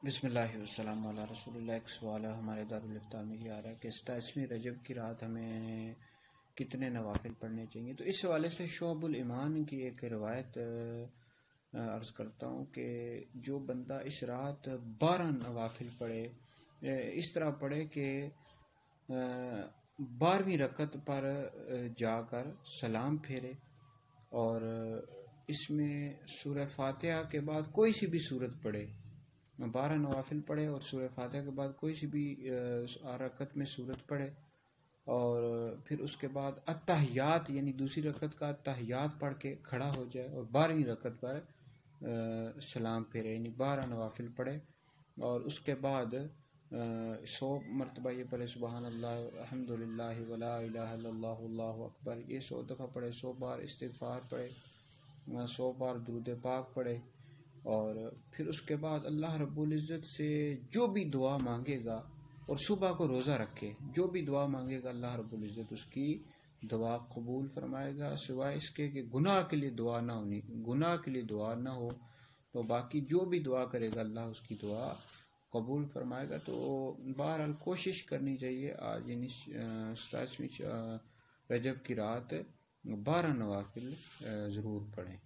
بسم اللہ والسلام علی رسول اللہ۔ ایک سوال ہمارے دارالفتاء میں یہ آ رہا ہے کہ 27ویں رجب کی رات ہمیں کتنے نوافل پڑھنے چاہیے؟ تو اس حوالے سے شعب الایمان کی ایک روایت عرض کرتا ہوں کہ جو بندہ اس رات 12 نوافل پڑھے، اس طرح پڑھے کہ 12ویں رکعت پر جا کر سلام پھیرے، اور اس میں سورہ فاتحہ کے بعد کوئی سی بھی سورت پڑھے، 12 نوافل پڑھے اور سورہ فاتحہ کے بعد کوئی سی بھی رکعت میں سورت پڑھے، اور پھر اس کے بعد التحیات یعنی دوسری رکعت کا التحیات پڑھ کے کھڑا ہو جائے اور 12ویں رکعت پر سلام پھیرے، یعنی 12 نوافل پڑھے، اور اس کے بعد 100 مرتبہ یہ پڑھے سبحان اللہ الحمدللہ ولا الہ الا اللہ اللہ اکبر، یہ 100 دفعہ پڑھے، 100 بار استغفار پڑھے، 100 بار درود پاک پڑھے، اور پھر اس کے بعد اللہ رب العزت سے جو بھی دعا مانگے گا، اور صبح کو روزہ رکھے، جو بھی دعا مانگے گا اللہ رب العزت اس کی دعا قبول فرمائے گا، سوائے اس کے کہ گناہ کے لیے دعا نہ ہونی، گناہ کے لیے دعا نہ ہو تو باقی جو بھی دعا کرے گا اللہ اس کی دعا قبول فرمائے گا۔ تو بہرحال کوشش کرنی چاہیے آج یعنی 27ویں رجب کی رات 12 نوافل ضرور پڑھیں۔